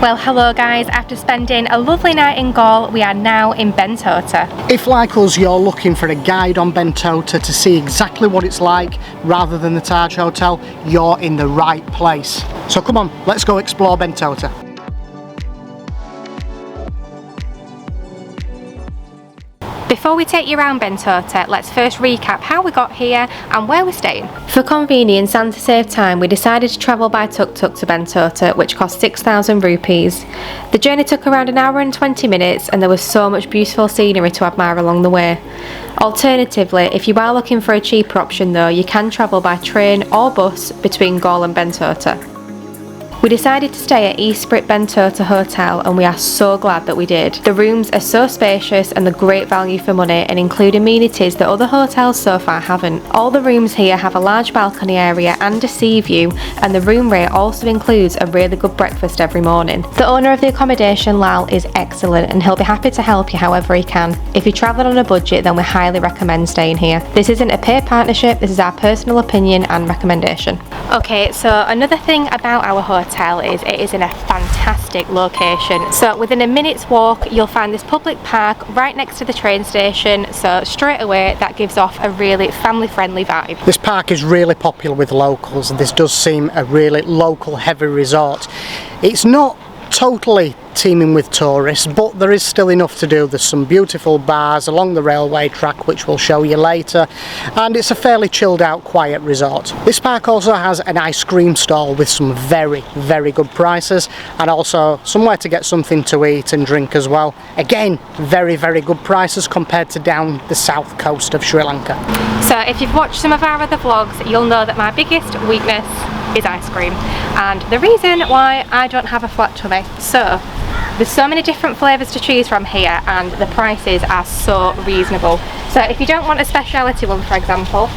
Well, hello guys, after spending a lovely night in Gaul, we are now in Bentota. If like us you're looking for a guide on Bentota to see exactly what it's like rather than the Taj Hotel, you're in the right place. So come on, let's go explore Bentota. Before we take you around Bentota, let's first recap how we got here and where we're staying. For convenience and to save time, we decided to travel by tuk-tuk to Bentota, which cost 6,000 rupees. The journey took around an hour and 20 minutes and there was so much beautiful scenery to admire along the way. Alternatively, if you are looking for a cheaper option though, you can travel by train or bus between Gaul and Bentota. We decided to stay at Eastbrit Bentota Hotel and we are so glad that we did. The rooms are so spacious and they're great value for money and include amenities that other hotels so far haven't. All the rooms here have a large balcony area and a sea view, and the room rate also includes a really good breakfast every morning. The owner of the accommodation, Lal, is excellent and he'll be happy to help you however he can. If you're travelling on a budget, then we highly recommend staying here. This isn't a paid partnership, this is our personal opinion and recommendation. Okay, so another thing about our hotel is it is in a fantastic location. So within a minute's walk you'll find this public park right next to the train station, so straight away that gives off a really family friendly vibe. This park is really popular with locals and this does seem a really local heavy resort. It's not totally teeming with tourists, but there is still enough to do. There's some beautiful bars along the railway track which we'll show you later, and it's a fairly chilled out, quiet resort. This park also has an ice cream stall with some very good prices, and also somewhere to get something to eat and drink as well. Again, very good prices compared to down the south coast of Sri Lanka. So if you've watched some of our other vlogs, you'll know that my biggest weakness is ice cream, and the reason why I don't have a flat tummy. So there's so many different flavours to choose from here and the prices are so reasonable. So if you don't want a speciality one, for example,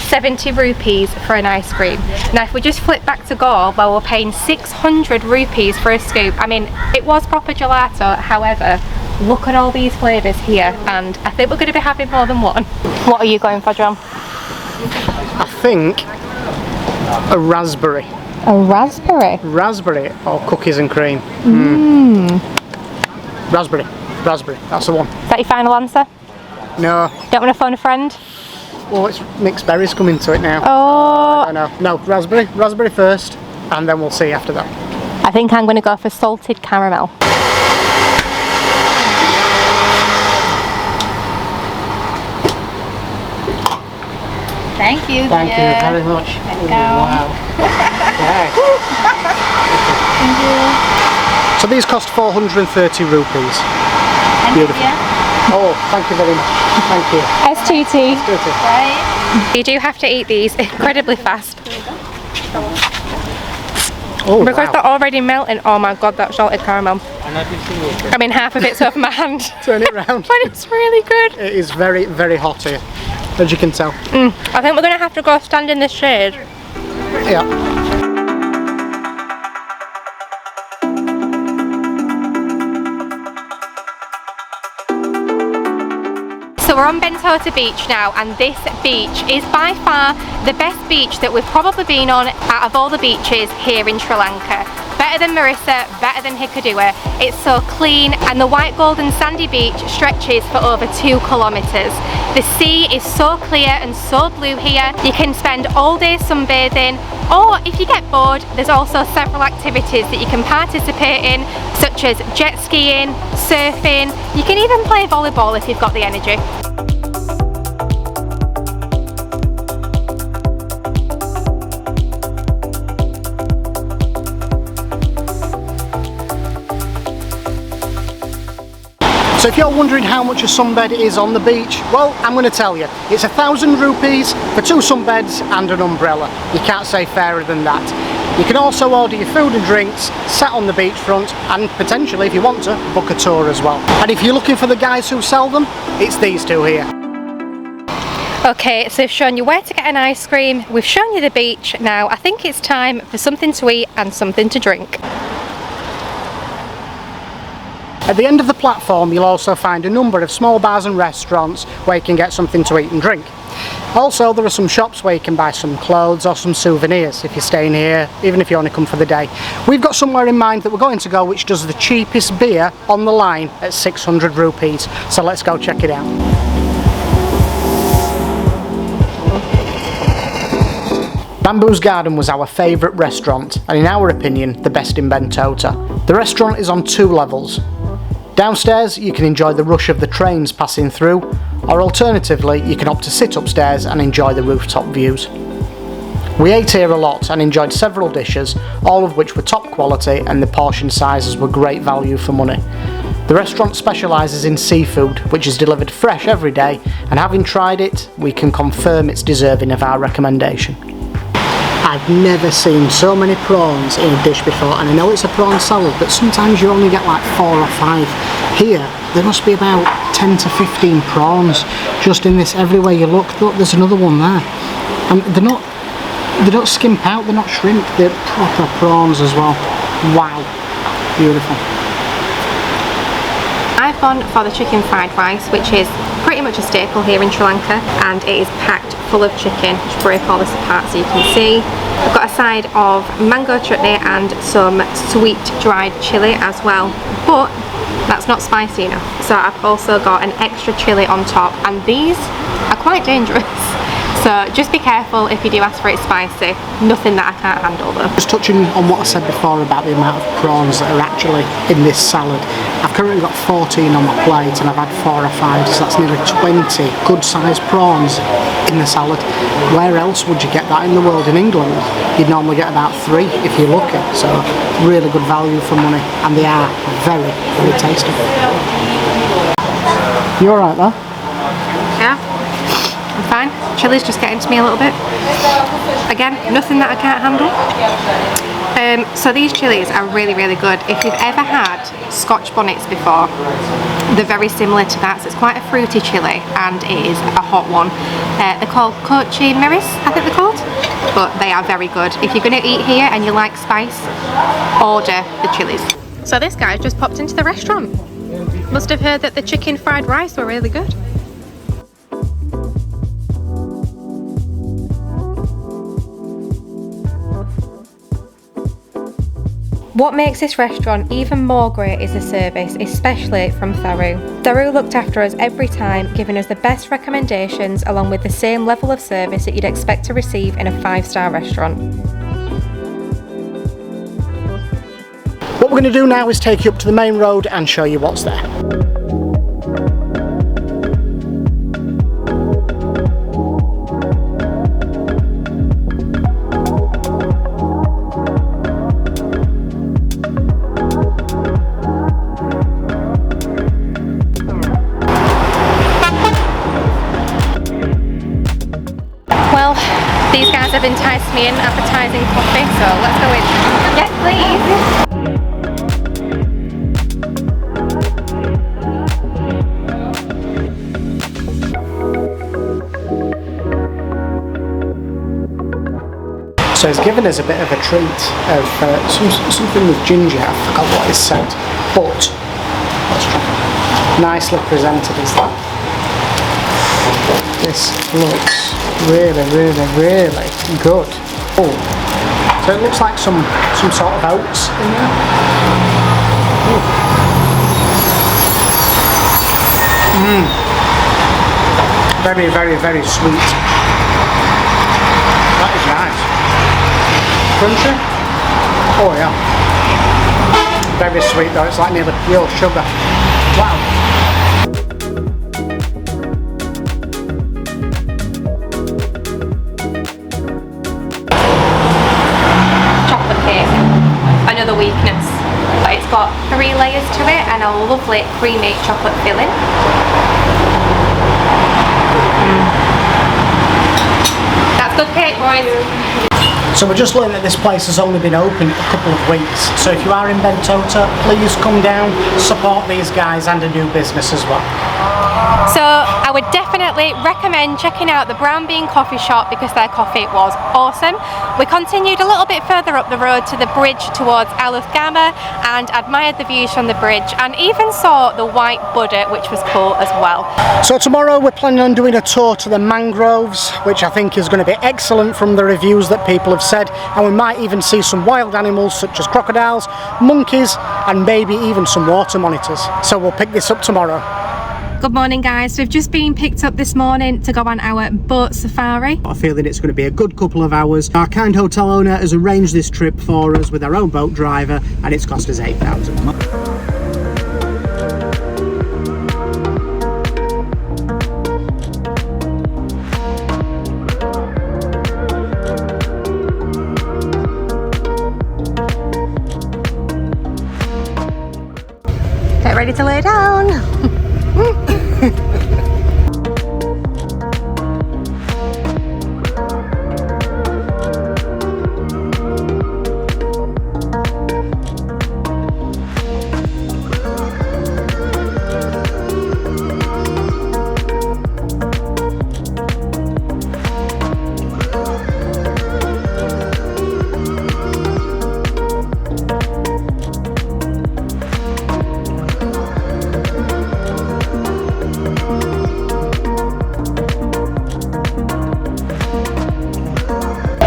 70 rupees for an ice cream. Now if we just flip back to Gaul, well, we're paying 600 rupees for a scoop. I mean, it was proper gelato, however, look at all these flavours here, and I think we're going to be having more than one. What are you going for, John? I think a raspberry. A raspberry? Raspberry or cookies and cream. Raspberry, that's the one. Is that your final answer? No. Don't want to phone a friend? Well, it's mixed berries coming to it now. Oh. I know. No, raspberry first, and then we'll see after that. I think I'm going to go for salted caramel. Thank you. Thank you very much. There you go. Wow. Okay. Thank you. So these cost 430 rupees. Beautiful. Oh, thank you very much. Thank you. S2T. Right. You do have to eat these incredibly fast. Oh, because wow. they're already melting. Oh my god, that salted caramel. I mean, half of it's over my hand. Turn it around. But it's really good. It is very hot here, as you can tell. I think we're going to have to go stand in the shade. Yeah. So we're on Bentota Beach now, and this beach is by far the best beach that we've probably been on out of all the beaches here in Sri Lanka. Better than Marissa, better than Hikkaduwa. It's so clean, and the white golden sandy beach stretches for over 2 kilometres. The sea is so clear and so blue here. You can spend all day sunbathing, or if you get bored, there's also several activities that you can participate in, such as jet skiing, surfing. You can even play volleyball if you've got the energy. So if you're wondering how much a sunbed is on the beach, well, I'm going to tell you. It's 1,000 rupees for 2 sunbeds and an umbrella. You can't say fairer than that. You can also order your food and drinks, sat on the beachfront, and potentially, if you want to, book a tour as well. And if you're looking for the guys who sell them, it's these two here. Okay, so we've shown you where to get an ice cream, we've shown you the beach. Now I think it's time for something to eat and something to drink. At the end of the platform you'll also find a number of small bars and restaurants where you can get something to eat and drink. Also, there are some shops where you can buy some clothes or some souvenirs if you're staying here, even if you only come for the day. We've got somewhere in mind that we're going to go which does the cheapest beer on the line at 600 rupees. So let's go check it out. Bamboo's Garden was our favourite restaurant, and in our opinion, the best in Bentota. The restaurant is on 2 levels. Downstairs, you can enjoy the rush of the trains passing through, or alternatively, you can opt to sit upstairs and enjoy the rooftop views. We ate here a lot and enjoyed several dishes, all of which were top quality and the portion sizes were great value for money. The restaurant specialises in seafood, which is delivered fresh every day, and having tried it, we can confirm it's deserving of our recommendation. I've never seen so many prawns in a dish before, and I know it's a prawn salad, but sometimes you only get like 4 or 5. Here, there must be about 10 to 15 prawns just in this. Everywhere you look, there's another one there. And they don't skimp out, they're not shrimp, they're proper prawns as well. Wow, beautiful. I've gone for the chicken fried rice, which is pretty much a staple here in Sri Lanka, and it is packed full of chicken. Just break all this apart so you can see. I've got a side of mango chutney and some sweet dried chilli as well, but that's not spicy enough. So I've also got an extra chilli on top, and these are quite dangerous. So just be careful if you do ask for it spicy. Nothing that I can't handle though. Just touching on what I said before about the amount of prawns that are actually in this salad. I've currently got 14 on my plate and I've had 4 or 5, so that's nearly 20 good sized prawns in the salad. Where else would you get that in the world? In England, you'd normally get about 3 if you're lucky. So really good value for money, and they are very, very tasty. You alright there? Yeah. I'm fine. Chili's just getting to me a little bit. Again, nothing that I can't handle. So these chilies are really, really good. If you've ever had Scotch bonnets before, they're very similar to that. So it's quite a fruity chili, and it is a hot one. They're called Kochi Miris, I think they're called. But they are very good. If you're going to eat here and you like spice, order the chilies. So this guy's just popped into the restaurant. Must have heard that the chicken fried rice were really good. What makes this restaurant even more great is the service, especially from Tharu. Tharu looked after us every time, giving us the best recommendations along with the same level of service that you'd expect to receive in a 5-star restaurant. What we're going to do now is take you up to the main road and show you what's there. These guys have enticed me in advertising coffee, so let's go in. Yes, please. So he's given us a bit of a treat of something with ginger. I forgot what he said, but let's try. Nicely presented is that. This looks really, really, really good. Oh, so it looks like some sort of oats in there. Very, very, very sweet. That is nice. Crunchy? Oh yeah. Very sweet though, it's like nearly pure sugar. Wow. Another weakness, but it's got 3 layers to it and a lovely creamy chocolate filling. That's good cake, boys. So we're just learning that this place has only been open a couple of weeks, so if you are in Bentota, please come down, support these guys and a new business as well. So I would definitely recommend checking out the Brown Bean Coffee Shop because their coffee was awesome. We continued a little bit further up the road to the bridge towards Gama and admired the views from the bridge and even saw the white Buddha, which was cool as well. So tomorrow we're planning on doing a tour to the mangroves, which I think is going to be excellent from the reviews that people have said, and we might even see some wild animals such as crocodiles, monkeys and maybe even some water monitors. So we'll pick this up tomorrow. Good morning guys, we've just been picked up this morning to go on our boat safari. I feel that it's going to be a good couple of hours. Our kind hotel owner has arranged this trip for us with our own boat driver and it's cost us £8,000. Get ready to lay down.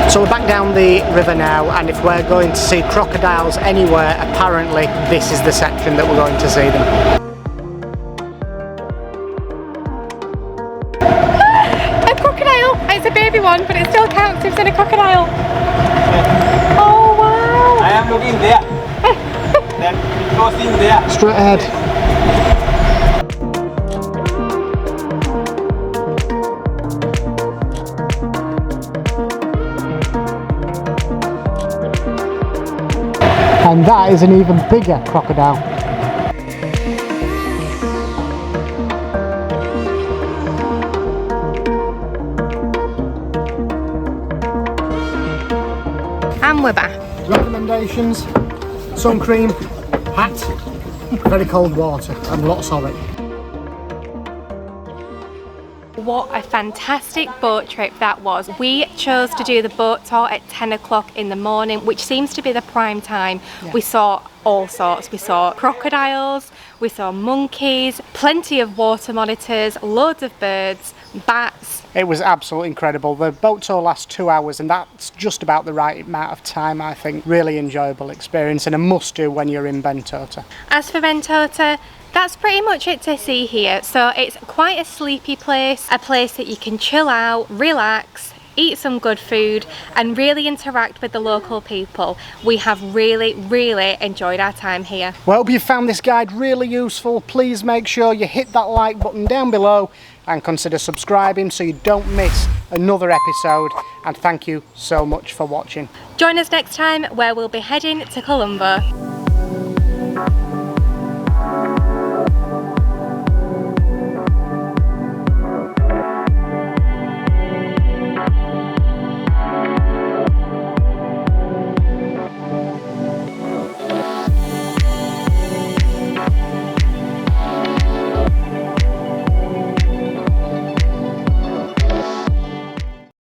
So we're back down the river now, and if we're going to see crocodiles anywhere, apparently this is the section that we're going to see them. A crocodile! It's a baby one, but it still counts if it's in a crocodile. Oh wow! I am looking there. That crossing there. Straight ahead. And that is an even bigger crocodile. And we're back. Recommendations: sun cream, hat, very cold water and lots of it. What a fantastic boat trip that was. We chose to do the boat tour at 10 o'clock in the morning, which seems to be the prime time. Yeah. We saw all sorts. We saw crocodiles, we saw monkeys, plenty of water monitors, loads of birds, bats. It was absolutely incredible. The boat tour lasts 2 hours and that's just about the right amount of time, I think. Really enjoyable experience and a must do when you're in Bentota. As for Bentota, that's pretty much it to see here. So it's quite a sleepy place, a place that you can chill out, relax, eat some good food and really interact with the local people. We have really enjoyed our time here. Well, I hope you found this guide really useful. Please make sure you hit that like button down below and consider subscribing so you don't miss another episode, and thank you so much for watching. Join us next time where we'll be heading to Colombo.